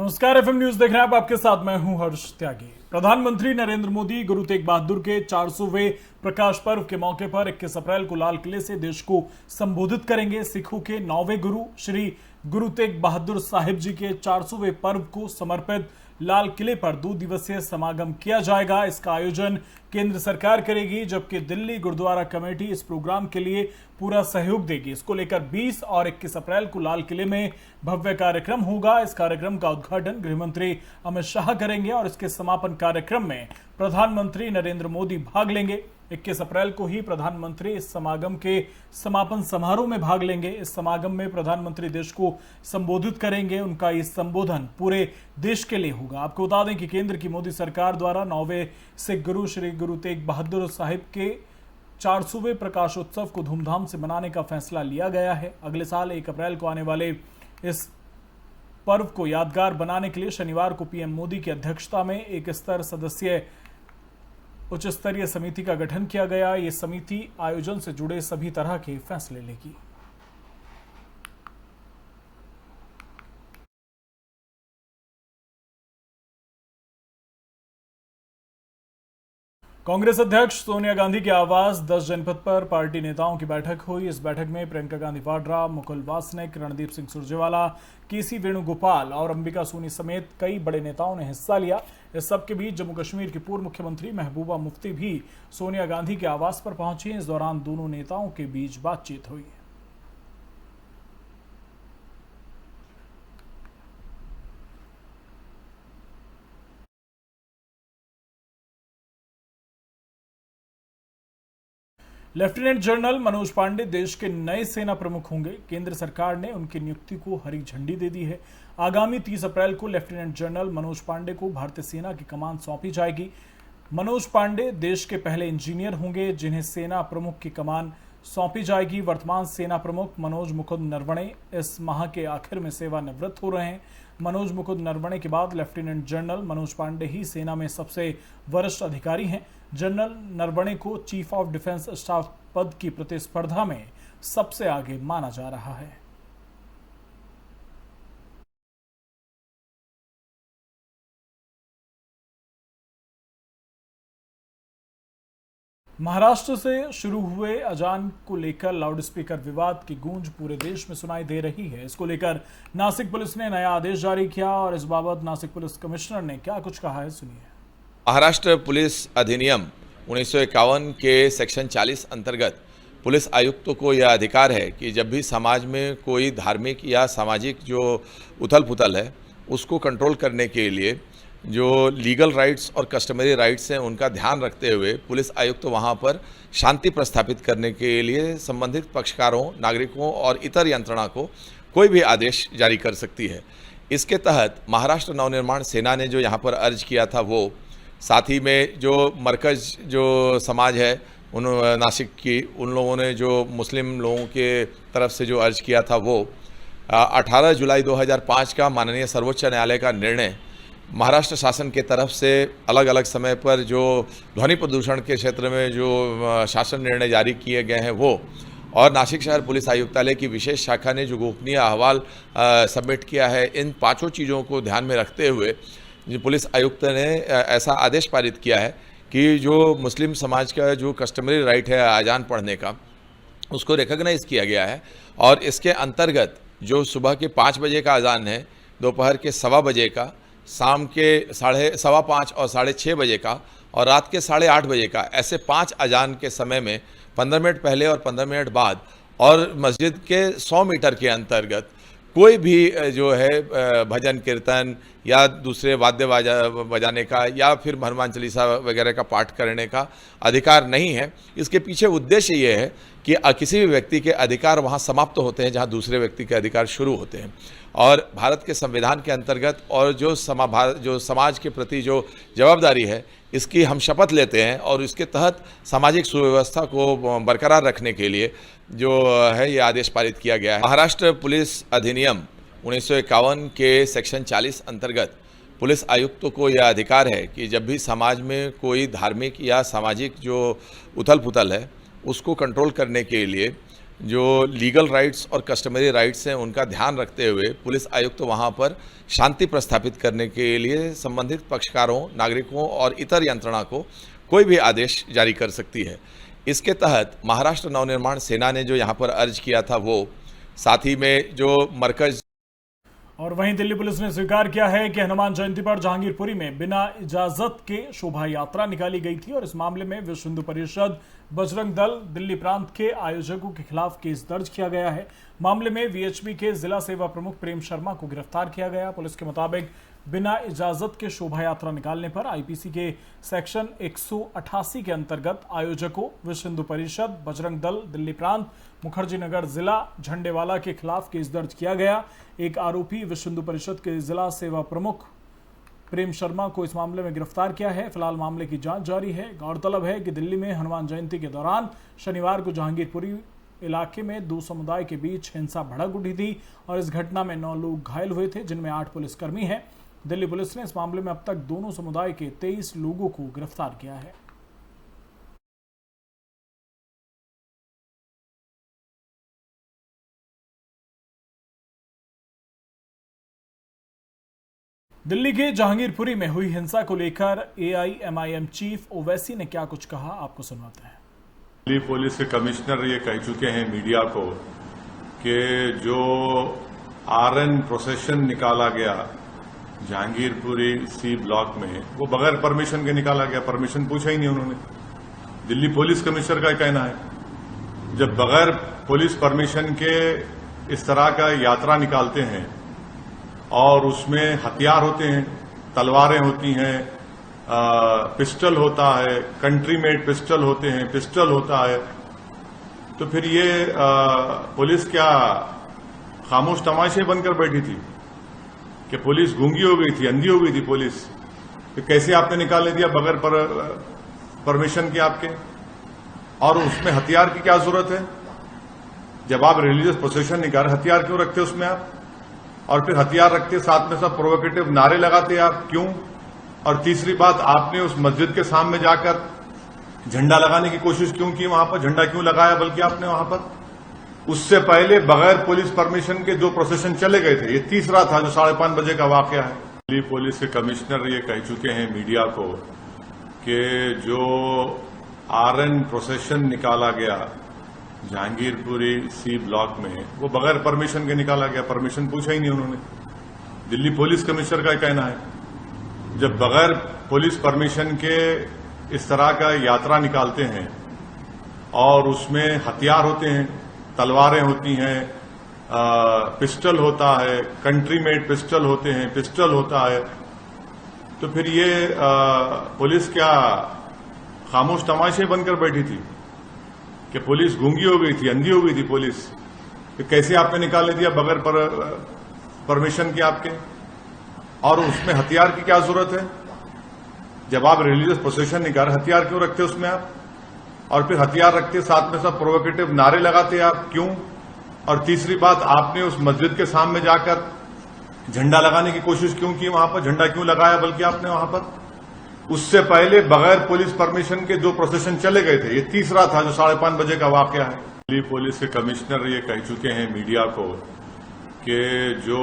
नमस्कार, FM news देख रहे हैं आप। आपके साथ मैं हूं हर्ष त्यागी। प्रधानमंत्री नरेंद्र मोदी गुरु तेग बहादुर के 400वें प्रकाश पर्व के मौके पर 21 अप्रैल को लाल किले से देश को संबोधित करेंगे। सिखों के 9वें गुरु श्री गुरु तेग बहादुर साहिब जी के 400वें पर्व को समर्पित लाल किले पर 2 दिवसीय समागम किया जाएगा। इसका आयोजन केंद्र सरकार करेगी, जबकि दिल्ली गुरुद्वारा कमेटी इस प्रोग्राम के लिए पूरा सहयोग देगी। इसको लेकर 20 और 21 अप्रैल को लाल किले में भव्य कार्यक्रम होगा। इस कार्यक्रम का उद्घाटन गृहमंत्री अमित शाह करेंगे और इसके समापन कार्यक्रम में प्रधानमंत्री नरेंद्र मोदी भाग लेंगे। 21 अप्रैल को ही प्रधानमंत्री इस समागम के समापन समारोह में भाग लेंगे। इस समागम में प्रधानमंत्री देश को संबोधित करेंगे। उनका ये संबोधन पूरे देश के लिए होगा। आपको बता दें कि केंद्र की मोदी सरकार द्वारा 9वें सिख गुरु श्री गुरु तेग बहादुर साहिब के 400वें प्रकाशोत्सव को धूमधाम से मनाने का फैसला लिया गया है। अगले साल 1 अप्रैल को आने वाले इस पर्व को यादगार बनाने के लिए शनिवार को पीएम मोदी की अध्यक्षता में एक उच्च स्तरीय समिति का गठन किया गया। ये समिति आयोजन से जुड़े सभी तरह के फैसले लेगी। कांग्रेस अध्यक्ष सोनिया गांधी के आवास 10 जनपद पर पार्टी नेताओं की बैठक हुई। इस बैठक में प्रियंका गांधी वाड्रा, मुकुल वासनिक, रणदीप सिंह सुरजेवाला, केसी वेणुगोपाल और अंबिका सोनी समेत कई बड़े नेताओं ने हिस्सा लिया। इस सबके बीच जम्मू कश्मीर की पूर्व मुख्यमंत्री महबूबा मुफ्ती भी सोनिया गांधी के आवास पर पहुंची। इस दौरान दोनों नेताओं के बीच बातचीत हुई। लेफ्टिनेंट जनरल मनोज पांडे देश के नए सेना प्रमुख होंगे। केंद्र सरकार ने उनकी नियुक्ति को हरी झंडी दे दी है। आगामी 30 अप्रैल को लेफ्टिनेंट जनरल मनोज पांडे को भारतीय सेना की कमान सौंपी जाएगी। मनोज पांडे देश के पहले इंजीनियर होंगे जिन्हें सेना प्रमुख की कमान सौंपी जाएगी। वर्तमान सेना प्रमुख मनोज मुकुंद नरवणे इस माह के आखिर में सेवानिवृत्त हो रहे हैं। मनोज मुकुंद नरवणे के बाद लेफ्टिनेंट जनरल मनोज पांडे ही सेना में सबसे वरिष्ठ अधिकारी हैं। जनरल नरवणे को चीफ ऑफ डिफेंस स्टाफ पद की प्रतिस्पर्धा में सबसे आगे माना जा रहा है। महाराष्ट्र से शुरू हुए अजान को लेकर लाउडस्पीकर विवाद की गूंज पूरे देश में सुनाई दे रही है। इसको लेकर नासिक पुलिस ने नया आदेश जारी किया और इस बाबत नासिक पुलिस कमिश्नर ने क्या कुछ कहा है, सुनिए। महाराष्ट्र पुलिस अधिनियम 1951 के सेक्शन 40 अंतर्गत पुलिस आयुक्तों को यह अधिकार है कि जब भी समाज में कोई धार्मिक या सामाजिक जो उथल पुथल है उसको कंट्रोल करने के लिए जो लीगल राइट्स और कस्टमरी राइट्स हैं उनका ध्यान रखते हुए पुलिस आयुक्त वहां पर शांति प्रस्थापित करने के लिए संबंधित पक्षकारों, नागरिकों और इतर यंत्रणा को कोई भी आदेश जारी कर सकती है। इसके तहत महाराष्ट्र नवनिर्माण सेना ने जो यहाँ पर अर्ज किया था वो, साथ ही में जो मरकज़ जो समाज है उन नासिक की, उन लोगों ने जो मुस्लिम लोगों के तरफ से जो अर्ज किया था वो 18 जुलाई 2005 का माननीय सर्वोच्च न्यायालय का निर्णय महाराष्ट्र शासन के तरफ से अलग अलग समय पर जो ध्वनि प्रदूषण के क्षेत्र में जो शासन निर्णय जारी किए गए हैं वो, और नासिक शहर पुलिस आयुक्तालय की विशेष शाखा ने जो गोपनीय अहवाल सबमिट किया है, इन पांचों चीज़ों को ध्यान में रखते हुए पुलिस आयुक्त ने ऐसा आदेश पारित किया है कि जो मुस्लिम समाज का जो कस्टमरी राइट है अजान पढ़ने का, उसको रिकॉग्नाइज किया गया है। और इसके अंतर्गत जो सुबह के 5 बजे का अजान है, दोपहर के 1:15 बजे का, शाम के 5:15 और 6:30 बजे का और रात के 8:30 बजे का, ऐसे 5 अजान के समय में 15 मिनट पहले और 15 मिनट बाद और मस्जिद के 100 मीटर के अंतर्गत कोई भी जो है भजन कीर्तन या दूसरे वाद्य बजाने का या फिर हनुमान चालीसा वगैरह का पाठ करने का अधिकार नहीं है। इसके पीछे उद्देश्य ये है कि किसी भी व्यक्ति के अधिकार वहाँ समाप्त होते हैं जहाँ दूसरे व्यक्ति के अधिकार शुरू होते हैं। और भारत के संविधान के अंतर्गत और जो समाज के प्रति जो जवाबदारी है, इसकी हम शपथ लेते हैं और इसके तहत सामाजिक सुव्यवस्था को बरकरार रखने के लिए जो है ये आदेश पारित किया गया है। महाराष्ट्र पुलिस अधिनियम 1951 के सेक्शन 40 अंतर्गत पुलिस आयुक्तों को यह अधिकार है कि जब भी समाज में कोई धार्मिक या सामाजिक जो उथल पुथल है उसको कंट्रोल करने के लिए जो लीगल राइट्स और कस्टमरी राइट्स हैं उनका ध्यान रखते हुए पुलिस आयुक्त वहां पर शांति प्रस्थापित करने के लिए संबंधित पक्षकारों, नागरिकों और इतर यंत्रणा को कोई भी आदेश जारी कर सकती है। इसके तहत महाराष्ट्र नवनिर्माण सेना ने जो यहाँ पर अर्ज किया था वो, साथ ही में जो मरकज और वहीं दिल्ली पुलिस ने स्वीकार किया है कि हनुमान जयंती पर जहांगीरपुरी में बिना इजाजत के शोभा यात्रा निकाली गई थी और इस मामले में विश्व हिंदू परिषद, बजरंग दल, दिल्ली प्रांत के आयोजकों के खिलाफ केस दर्ज किया गया है। मामले में वीएचपी के जिला सेवा प्रमुख प्रेम शर्मा को गिरफ्तार किया गया। पुलिस के मुताबिक बिना इजाजत के शोभा यात्रा निकालने पर आईपीसी के सेक्शन 188 के अंतर्गत आयोजकों, विश्व हिंदू परिषद, बजरंग दल, दिल्ली प्रांत, मुखर्जी नगर जिला, झंडेवाला के खिलाफ केस दर्ज किया गया। एक आरोपी विश्व हिंदू परिषद के जिला सेवा प्रमुख प्रेम शर्मा को इस मामले में गिरफ्तार किया है। फिलहाल मामले की जांच जारी है। गौरतलब है कि दिल्ली में हनुमान जयंती के दौरान शनिवार को जहांगीरपुरी इलाके में दो समुदाय के बीच हिंसा भड़क उठी थी और इस घटना में 9 लोग घायल हुए थे, जिनमें 8 पुलिसकर्मी हैं। दिल्ली पुलिस ने इस मामले में अब तक दोनों समुदाय के 23 लोगों को गिरफ्तार किया है। दिल्ली के जहांगीरपुरी में हुई हिंसा को लेकर एआईएमआईएम चीफ ओवैसी ने क्या कुछ कहा, आपको सुनवाते हैं। दिल्ली पुलिस के कमिश्नर ये कह चुके हैं मीडिया को कि जो आरएन प्रोसेशन निकाला गया जहांगीरपुरी सी ब्लॉक में वो बगैर परमिशन के निकाला गया। परमिशन पूछा ही नहीं उन्होंने। दिल्ली पुलिस कमिश्नर का कहना है जब बगैर पुलिस परमिशन के इस तरह का यात्रा निकालते हैं और उसमें हथियार होते हैं, तलवारें होती हैं, पिस्टल होता है, कंट्री मेड पिस्टल होते हैं, पिस्टल होता है, तो फिर ये पुलिस क्या खामोश तमाशे बनकर बैठी थी कि पुलिस गूंगी हो गई थी, अंधी हो गई थी पुलिस? तो कैसे आपने निकालने दिया बगैर परमिशन के आपके? और उसमें हथियार की क्या जरूरत है? जब आप रिलीजियस प्रोसेशन निकाल हथियार क्यों रखते उसमें आप? और फिर हथियार रखते साथ में सब प्रोवोकेटिव नारे लगाते आप, क्यों? और तीसरी बात, आपने उस मस्जिद के सामने जाकर झंडा लगाने की कोशिश क्यों की? वहां पर झंडा क्यों लगाया बल्कि आपने वहां पर? उससे पहले बगैर पुलिस परमिशन के जो प्रोसेशन चले गए थे, ये तीसरा था जो 5:30 बजे का वाकया है। दिल्ली पुलिस के कमिश्नर ये कह चुके हैं मीडिया को कि जो आरएन प्रोसेशन निकाला गया जहांगीरपुरी सी ब्लॉक में वो बगैर परमिशन के निकाला गया। परमिशन पूछा ही नहीं उन्होंने। दिल्ली पुलिस कमिश्नर का कहना है जब बगैर पुलिस परमिशन के इस तरह का यात्रा निकालते हैं और उसमें हथियार होते हैं, तलवारें होती हैं, पिस्टल होता है, कंट्री मेड पिस्टल होते हैं, पिस्टल होता है, तो फिर ये पुलिस क्या खामोश तमाशे बनकर बैठी थी कि पुलिस गूंगी हो गई थी, अंधी हो गई थी पुलिस? तो कैसे आपने निकालने दिया बगैर परमिशन के आपके? और उसमें हथियार की क्या जरूरत है? जब आप रिलीजियस प्रोसेशन निकाल हथियार क्यों रखते उसमें आप? और फिर हथियार रखते साथ में सब प्रोवोकेटिव नारे लगाते आप, क्यों? और तीसरी बात, आपने उस मस्जिद के सामने जाकर झंडा लगाने की कोशिश क्यों की? वहां पर झंडा क्यों लगाया बल्कि आपने वहां पर? उससे पहले बगैर पुलिस परमिशन के जो प्रोसेशन चले गए थे, ये तीसरा था जो 5:30 बजे का वाकया है। दिल्ली पुलिस के कमिश्नर ये कह चुके हैं मीडिया को कि जो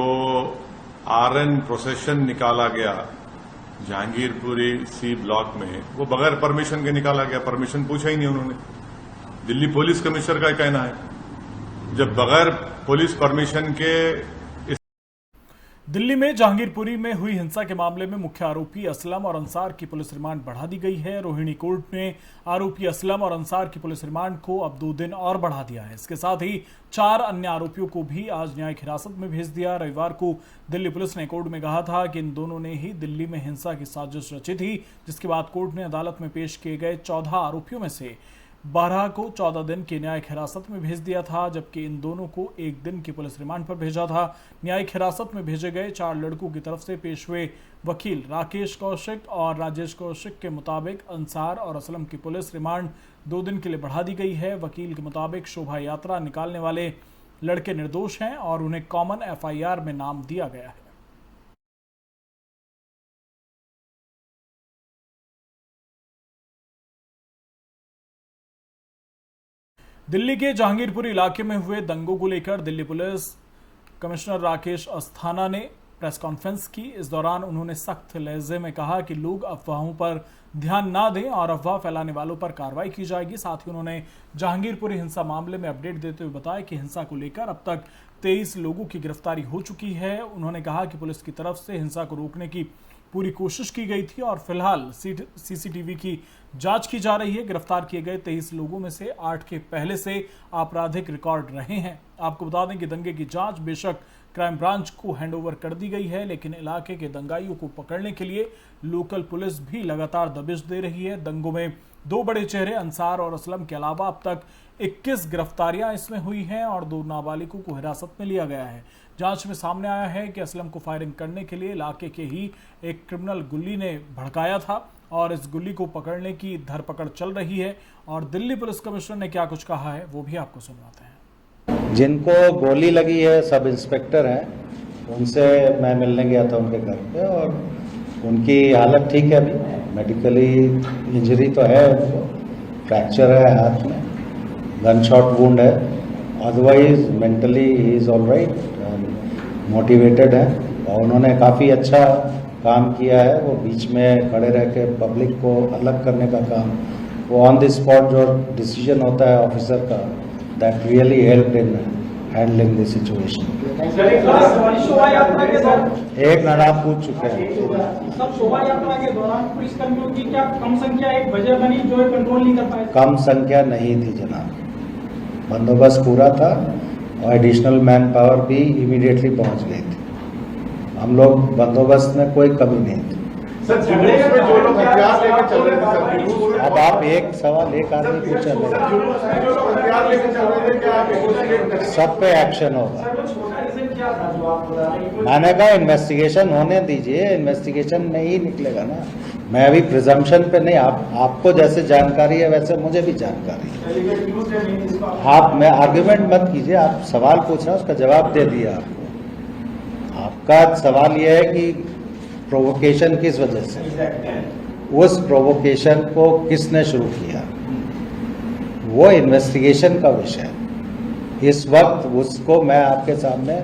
आरएन प्रोसेशन निकाला गया जहांगीरपुरी सी ब्लॉक में वो बगैर परमिशन के निकाला गया। परमिशन पूछा ही नहीं उन्होंने। दिल्ली पुलिस कमिश्नर का कहना है जब बगैर पुलिस परमिशन के दिल्ली में जहांगीरपुरी में हुई हिंसा के मामले में मुख्य आरोपी असलम और अंसार की पुलिस रिमांड बढ़ा दी गई है। रोहिणी कोर्ट ने आरोपी असलम और अंसार की पुलिस रिमांड को अब 2 दिन और बढ़ा दिया है। इसके साथ ही 4 अन्य आरोपियों को भी आज न्यायिक हिरासत में भेज दिया। रविवार को दिल्ली पुलिस ने कोर्ट में कहा था कि इन दोनों ने ही दिल्ली में हिंसा की साजिश रची थी, जिसके बाद कोर्ट ने अदालत में पेश किए गए 14 आरोपियों में से 12 को 14 दिन की न्यायिक हिरासत में भेज दिया था, जबकि इन दोनों को 1 दिन की पुलिस रिमांड पर भेजा था। न्यायिक हिरासत में भेजे गए 4 लड़कों की तरफ से पेश हुए वकील राकेश कौशिक और राजेश कौशिक के मुताबिक अंसार और असलम की पुलिस रिमांड 2 दिन के लिए बढ़ा दी गई है। वकील के मुताबिक शोभा यात्रा निकालने वाले लड़के निर्दोष हैं और उन्हें कॉमन एफआईआर में नाम दिया गया है। दिल्ली के जहांगीरपुरी इलाके में हुए दंगों को लेकर दिल्ली पुलिस कमिश्नर राकेश अस्थाना ने प्रेस कॉन्फ्रेंस की। इस दौरान उन्होंने सख्त लहजे में कहा कि लोग अफवाहों पर ध्यान ना दें और अफवाह फैलाने वालों पर कार्रवाई की जाएगी। साथ ही उन्होंने जहांगीरपुरी हिंसा मामले में अपडेट देते हुए बताया कि हिंसा को लेकर अब तक 23 लोगों की गिरफ्तारी हो चुकी है। उन्होंने कहा कि पुलिस की तरफ से हिंसा को रोकने की पूरी कोशिश की गई थी और फिलहाल सीसीटीवी की जांच की जा रही है। गिरफ्तार किए गए 23 लोगों में से 8 के पहले से आपराधिक रिकॉर्ड रहे हैं। आपको बता दें कि दंगे की जांच बेशक क्राइम ब्रांच को हैंडओवर कर दी गई है, लेकिन इलाके के दंगाइयों को पकड़ने के लिए लोकल पुलिस भी लगातार दबिश दे रही है। दंगों में 2 बड़े चेहरे अंसार और असलम के अलावा अब तक 21 गिरफ्तारियां इसमें हुई हैं और 2 नाबालिगों को हिरासत में लिया गया है। जांच में सामने आया है कि असलम को फायरिंग करने के लिए इलाके के ही एक क्रिमिनल गुल्ली ने भड़काया था और इस गुल्ली को पकड़ने की धरपकड़ चल रही है। और दिल्ली पुलिस कमिश्नर ने क्या कुछ कहा है वो भी आपको सुनवाते हैं। जिनको गोली लगी है सब इंस्पेक्टर हैं, उनसे मैं मिलने गया था उनके घर पे और उनकी हालत ठीक है। अभी मेडिकली इंजरी तो है, उनको फ्रैक्चर है हाथ में, गन शॉट वुंड है, otherwise mentally he is all right, motivated है और उन्होंने काफ़ी अच्छा काम किया है। वो बीच में खड़े रह के पब्लिक को अलग करने का काम, वो ऑन द स्पॉट जो डिसीजन होता है ऑफिसर का, that really help in handling the situation. शोभा यात्रा के दौरान एक मिनट, आप पूछ चुके हैं। सब शोभा यात्रा के दौरान पुलिसकर्मियों की क्या कम संख्या एक वजह बनी जो ये कंट्रोल नहीं कर पाए? कम संख्या नहीं थी जनाब, बंदोबस्त पूरा था और एडिशनल मैन पावर भी इमीडिएटली पहुंच गई थी। हम लोग बंदोबस्त में कोई कमी नहीं थी। सर, झगड़े में जो लोग हथियार लेकर चल रहे थे सर, अब आप एक सवाल एक आदमी पूछा जो लोग हथियार लेकर चल रहे थे, क्या आप इन्वेस्टिगेट करेंगे? सब पे एक्शन होगा। सर, वो छोटा रीजन क्या था जो आप बता रहे हैं? मैंने कहा इन्वेस्टिगेशन होने दीजिए, इन्वेस्टिगेशन में ही निकलेगा ना। मैं अभी प्रिजम्पशन पे नहीं, आपको जैसे जानकारी है वैसे मुझे भी जानकारी है। आप मैं आर्ग्यूमेंट मत कीजिए, आप सवाल पूछ रहे हैं उसका जवाब दे दिया आपको। आपका सवाल यह है कि प्रोवोकेशन किस वजह से, उस प्रोवोकेशन को किसने शुरू किया, वो इन्वेस्टिगेशन का विषय है। इस वक्त उसको मैं आपके सामने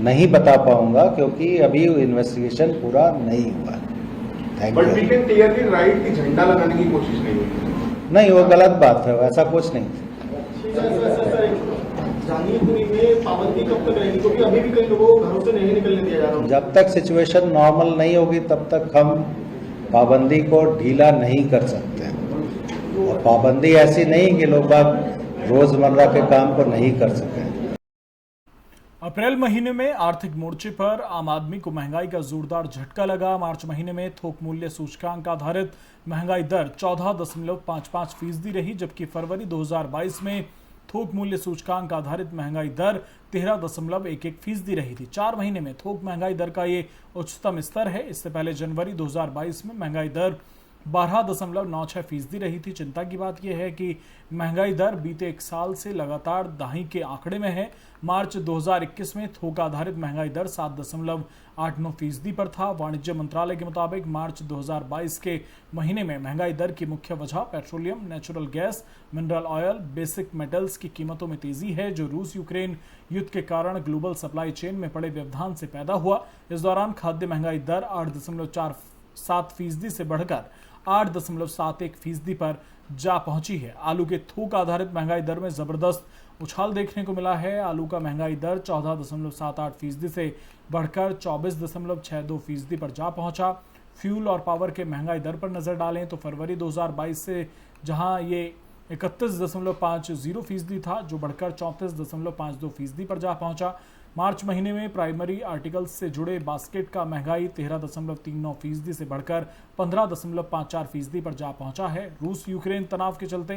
नहीं बता पाऊंगा क्योंकि अभी इन्वेस्टिगेशन पूरा नहीं हुआ है। Thank but we you. Can clearly write कि झंडा लगाने की कोशिश नहीं हुई। नहीं, वो गलत बात है, वैसा कुछ नहीं। जहांगीरपुरी में पाबंदी कब तक रहेगी, क्योंकि अभी भी कई लोगों को घरों से नहीं निकलने दिया जा रहा? जब तक सिचुएशन नॉर्मल नहीं होगी तब तक हम पाबंदी को ढीला नहीं कर सकते। और पाबंदी ऐसी नहीं कि लोग बाग रोजमर्रा के काम को नहीं कर सकें। अप्रैल महीने में आर्थिक मोर्चे पर आम आदमी को महंगाई का जोरदार झटका लगा। मार्च महीने में थोक मूल्य सूचकांक आधारित महंगाई दर 14.55% रही, जबकि फरवरी 2022 में थोक मूल्य सूचकांक आधारित महंगाई दर 13.11% रही थी। 4 महीने में थोक महंगाई दर का ये उच्चतम स्तर है। इससे पहले जनवरी 2022 में महंगाई दर 12.96% रही थी। चिंता की बात यह है कि महंगाई दर बीते 1 साल से लगातार दाही के आंकड़े में है। मार्च 2021 में थोक आधारित महंगाई दर 7.89% पर था। वाणिज्य मंत्रालय के मुताबिक मार्च 2022 के महीने में महंगाई दर की मुख्य वजह petroleum, natural gas, mineral oil, basic metals की कीमतों में तेजी है, जो रूस यूक्रेन युद्ध के कारण ग्लोबल सप्लाई चेन में पड़े व्यवधान से पैदा हुआ। इस दौरान खाद्य महंगाई दर 8.47% से बढ़कर 8.71% पर जा पहुंची है। आलू के थोक आधारित महंगाई दर में जबरदस्त उछाल देखने को मिला है। आलू का महंगाई दर 14.78% से बढ़कर 24.62% पर जा पहुंचा। फ्यूल और पावर के महंगाई दर पर नजर डालें तो फरवरी 2022 से जहां ये 31.50% था, जो बढ़कर 34.52% पर जा पहुंचा। मार्च महीने में प्राइमरी आर्टिकल्स से जुड़े बास्केट का महंगाई 13.39% से बढ़कर 15.54% पर जा पहुंचा है। रूस यूक्रेन तनाव के चलते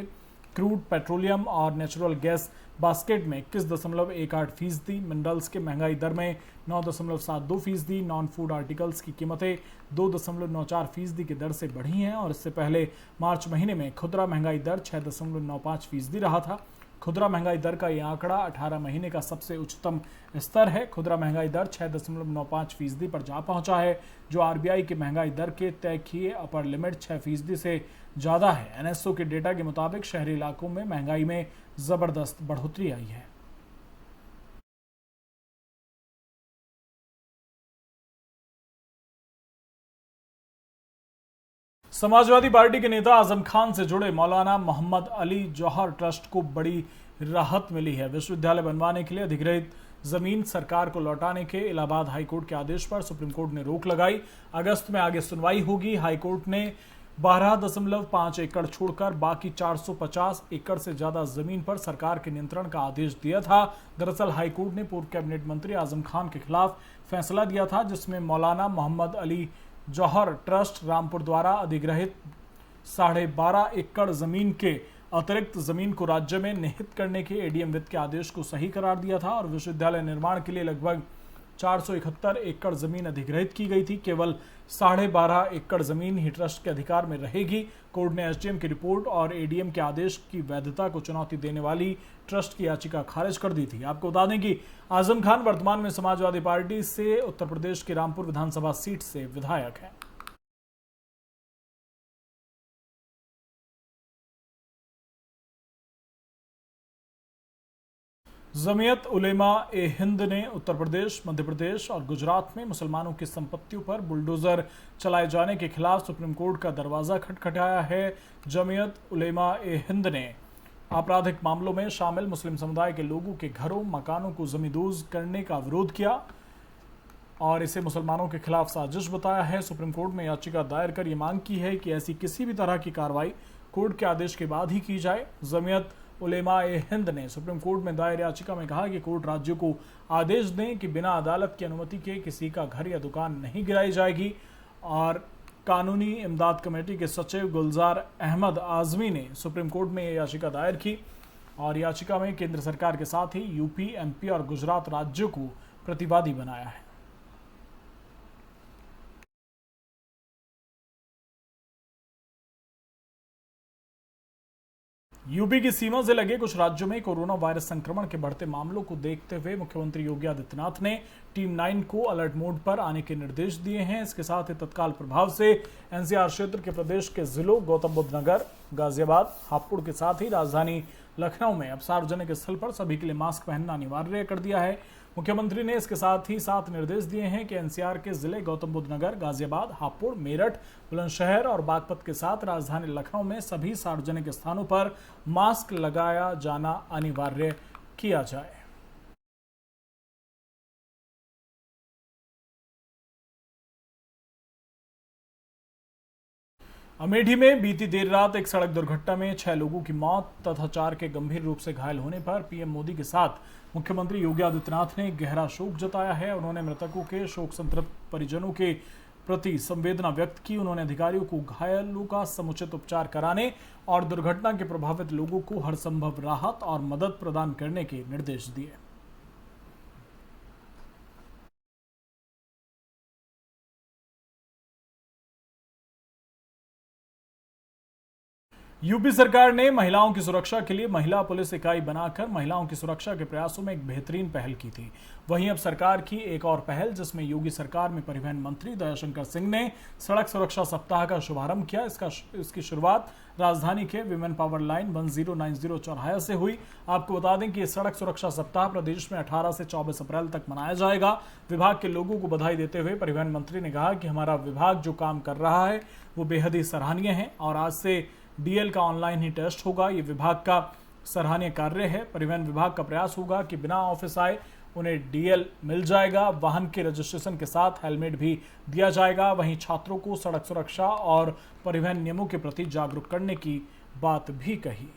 क्रूड, पेट्रोलियम और नेचुरल गैस बास्केट में 21.18%, मिनरल्स के महंगाई दर में 9.72%, नॉन फूड आर्टिकल्स की कीमतें 2.94% की दर से बढ़ी हैं और इससे पहले मार्च महीने में खुदरा महंगाई दर 6.95% रहा था। खुदरा महंगाई दर का यह आंकड़ा 18 महीने का सबसे उच्चतम स्तर है। खुदरा महंगाई दर 6.95% पर जा पहुंचा है, जो आरबीआई की महंगाई दर के तय किए अपर लिमिट 6% से ज्यादा है। एनएसओ के डेटा के मुताबिक शहरी इलाकों में महंगाई में जबरदस्त बढ़ोतरी आई है। समाजवादी पार्टी के नेता आजम खान से जुड़े मौलाना मोहम्मद अली जौहर ट्रस्ट को बड़ी राहत मिली है। विश्वविद्यालय बनवाने के लिए अधिग्रहित जमीन सरकार को लौटाने के इलाहाबाद हाईकोर्ट के आदेश पर सुप्रीम कोर्ट ने रोक लगाई। अगस्त में आगे सुनवाई होगी। हाईकोर्ट ने 12.5 एकड़ छोड़कर बाकी 450 एकड़ से ज्यादा जमीन पर सरकार के नियंत्रण का आदेश दिया था। दरअसल हाईकोर्ट ने पूर्व कैबिनेट मंत्री आजम खान के खिलाफ फैसला दिया था, जिसमें मौलाना मोहम्मद अली जौहर ट्रस्ट रामपुर द्वारा अधिग्रहित 12.5 एकड़ जमीन के अतिरिक्त जमीन को राज्य में निहित करने के एडीएम वित्त के आदेश को सही करार दिया था और विश्वविद्यालय निर्माण के लिए लगभग 471 एकड़ जमीन अधिग्रहित की गई थी। केवल 12.5 एकड़ जमीन ही ट्रस्ट के अधिकार में रहेगी। कोर्ट ने एसडीएम की रिपोर्ट और एडीएम के आदेश की वैधता को चुनौती देने वाली ट्रस्ट की याचिका खारिज कर दी थी। आपको बता दें कि आजम खान वर्तमान में समाजवादी पार्टी से उत्तर प्रदेश की रामपुर विधानसभा सीट से विधायक हैं। जमीयत उलेमा ए हिंद ने उत्तर प्रदेश, मध्य प्रदेश और गुजरात में मुसलमानों की संपत्तियों पर बुलडोजर चलाए जाने के खिलाफ सुप्रीम कोर्ट का दरवाजा खटखटाया है। जमीयत उलेमा ए हिंद ने आपराधिक मामलों में शामिल मुस्लिम समुदाय के लोगों के घरों, मकानों को जमींदोज करने का विरोध किया और इसे मुसलमानों के खिलाफ साजिश बताया है। सुप्रीम कोर्ट में याचिका दायर कर यह मांग की है कि ऐसी किसी भी तरह की कार्रवाई कोर्ट के आदेश के बाद ही की जाए। जमीयत उलेमा ए हिंद ने सुप्रीम कोर्ट में दायर याचिका में कहा कि कोर्ट राज्यों को आदेश दें कि बिना अदालत की अनुमति के किसी का घर या दुकान नहीं गिराई जाएगी। और कानूनी इमदाद कमेटी के सचिव गुलजार अहमद आजमी ने सुप्रीम कोर्ट में यह याचिका दायर की और याचिका में केंद्र सरकार के साथ ही यूपी, एमपी और गुजरात राज्यों को प्रतिवादी बनाया है। यूपी की सीमा से लगे कुछ राज्यों में कोरोना वायरस संक्रमण के बढ़ते मामलों को देखते हुए मुख्यमंत्री योगी आदित्यनाथ ने टीम 9 को अलर्ट मोड पर आने के निर्देश दिए हैं। इसके साथ ही तत्काल प्रभाव से एनसीआर क्षेत्र के प्रदेश के जिलों गौतम बुद्ध नगर, गाजियाबाद, हापुड़ के साथ ही राजधानी लखनऊ में अब सार्वजनिक स्थल पर सभी के लिए मास्क पहनना अनिवार्य कर दिया है। मुख्यमंत्री ने इसके साथ ही 7 निर्देश दिए हैं कि एनसीआर के जिले गौतम बुद्ध नगर, गाजियाबाद, हापुड़, मेरठ, बुलंदशहर और बागपत के साथ राजधानी लखनऊ में सभी सार्वजनिक स्थानों पर मास्क लगाया जाना अनिवार्य किया जाए। अमेठी में बीती देर रात एक सड़क दुर्घटना में 6 लोगों की मौत तथा 4 के गंभीर रूप से घायल होने पर पीएम मोदी के साथ मुख्यमंत्री योगी आदित्यनाथ ने गहरा शोक जताया है। उन्होंने मृतकों के शोक संतप्त परिजनों के प्रति संवेदना व्यक्त की। उन्होंने अधिकारियों को घायलों का समुचित उपचार कराने और दुर्घटना के प्रभावित लोगों को हर संभव राहत और मदद प्रदान करने के निर्देश दिए। यूपी सरकार ने महिलाओं की सुरक्षा के लिए महिला पुलिस इकाई बनाकर महिलाओं की सुरक्षा के प्रयासों में एक बेहतरीन पहल की थी। वहीं अब सरकार की एक और पहल, जिसमें योगी सरकार में परिवहन मंत्री दयाशंकर सिंह ने सड़क सुरक्षा सप्ताह का शुभारंभ किया। इसकी शुरुआत राजधानी के विमेन पावर लाइन 1090 चौराहा से हुई। आपको बता दें कि ये सड़क सुरक्षा सप्ताह प्रदेश में 18 से 24 अप्रैल तक मनाया जाएगा। विभाग के लोगों को बधाई देते हुए परिवहन मंत्री ने कहा कि हमारा विभाग जो काम कर रहा है वो बेहद ही सराहनीय है और आज से डीएल का ऑनलाइन ही टेस्ट होगा। ये विभाग का सराहनीय कार्य है। परिवहन विभाग का प्रयास होगा कि बिना ऑफिस आए उन्हें डीएल मिल जाएगा। वाहन के रजिस्ट्रेशन के साथ हेलमेट भी दिया जाएगा। वहीं छात्रों को सड़क सुरक्षा और परिवहन नियमों के प्रति जागरूक करने की बात भी कही।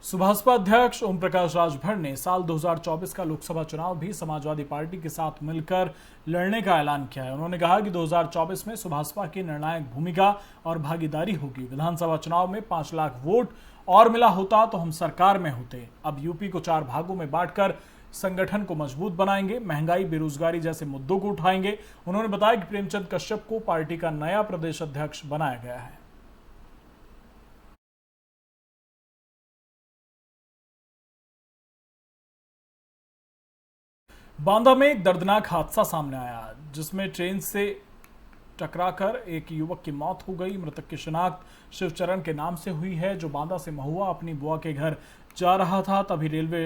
सुभाषपा अध्यक्ष ओम प्रकाश राजभर ने साल 2024 का लोकसभा चुनाव भी समाजवादी पार्टी के साथ मिलकर लड़ने का ऐलान किया है। उन्होंने कहा कि 2024 में सुभाषपा की निर्णायक भूमिका और भागीदारी होगी। विधानसभा चुनाव में 5 लाख वोट और मिला होता तो हम सरकार में होते। अब यूपी को 4 भागों में बांटकर संगठन को मजबूत बनाएंगे, महंगाई, बेरोजगारी जैसे मुद्दों को उठाएंगे। उन्होंने बताया कि प्रेमचंद कश्यप को पार्टी का नया प्रदेश अध्यक्ष बनाया गया है। बांदा में एक दर्दनाक हादसा सामने आया, जिसमें ट्रेन से टकराकर एक युवक की मौत हो गई। मृतक की शिनाख्त शिवचरण के नाम से हुई है, जो बांदा से महुआ अपनी बुआ के घर जा रहा था। तभी रेलवे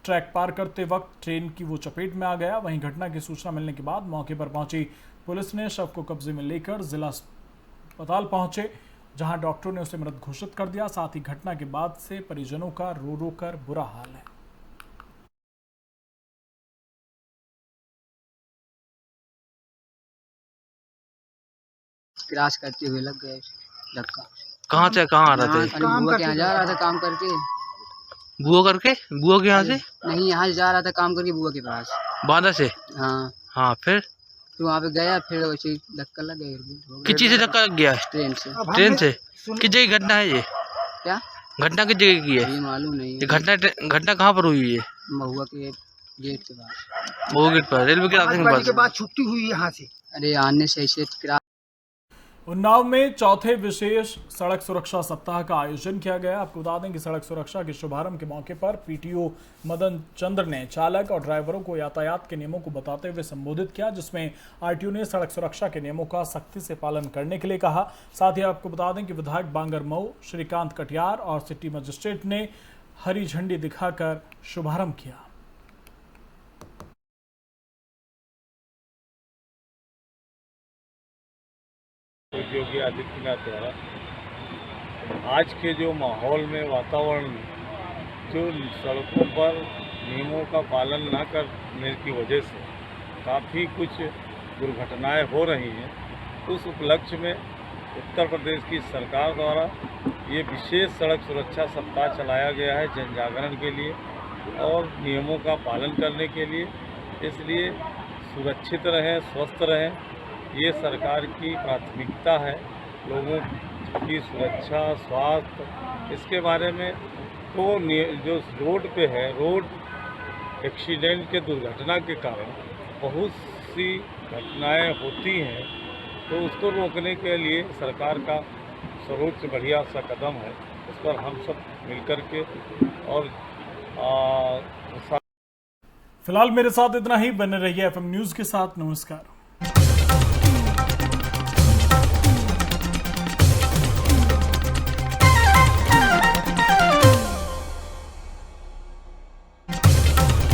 ट्रैक पार करते वक्त ट्रेन की वो चपेट में आ गया। वहीं घटना की सूचना मिलने के बाद मौके पर पहुंची पुलिस ने शव को कब्जे में लेकर जिला अस्पताल पहुंचे, जहां डॉक्टरों ने उसे मृत घोषित कर दिया। साथ ही घटना के बाद से परिजनों का रो रो कर बुरा हाल है। क्रॉस करते हुए लग गए धक्का। कहाँ से कहाँ आ रहा था? बुआ के यहाँ जा रहा था काम करके। बुआ करके? बुआ के यहाँ से नहीं, यहाँ जा रहा था काम करके बुआ के पास, बांदा से। हाँ हाँ, फिर वहाँ पे गया, फिर वैसे धक्का लग गया। किस चीज से धक्का लग गया? ट्रेन से। ट्रेन से? किस जगह घटना है ये? क्या घटना किस जगह की है? ये मालूम नहीं। ये घटना कहाँ पर हुई है? महुआ के गेट के पास। वो गेट पर, रेलवे क्रॉसिंग के बाद छुट्टी हुई यहाँ से। अरे आने से ऐसे उन्नाव में चौथे विशेष सड़क सुरक्षा सप्ताह का आयोजन किया गया। आपको बता दें कि सड़क सुरक्षा के शुभारंभ के मौके पर पीटीओ मदन चंद्र ने चालक और ड्राइवरों को यातायात के नियमों को बताते हुए संबोधित किया, जिसमें आरटीओ ने सड़क सुरक्षा के नियमों का सख्ती से पालन करने के लिए कहा। साथ ही आपको बता दें कि विधायक बांगर मऊ श्रीकांत कटियार और सिटी मजिस्ट्रेट ने हरी झंडी दिखाकर शुभारंभ किया। योगी आदित्यनाथ द्वारा आज के जो माहौल में, वातावरण में, जो सड़कों पर नियमों का पालन न करने की वजह से काफ़ी कुछ दुर्घटनाएं हो रही हैं, उस उपलक्ष्य में उत्तर प्रदेश की सरकार द्वारा ये विशेष सड़क सुरक्षा सप्ताह चलाया गया है, जन जागरण के लिए और नियमों का पालन करने के लिए। इसलिए सुरक्षित रहें, स्वस्थ रहें, ये सरकार की प्राथमिकता है। लोगों की सुरक्षा, स्वास्थ्य, इसके बारे में तो जो रोड पे है, रोड एक्सीडेंट के दुर्घटना के कारण बहुत सी घटनाएं होती हैं, तो उसको रोकने के लिए सरकार का सर्वोच्च बढ़िया सा कदम है। इस पर हम सब मिलकर के और फिलहाल मेरे साथ इतना ही। बने रहिए एफएम न्यूज़ के साथ। नमस्कार।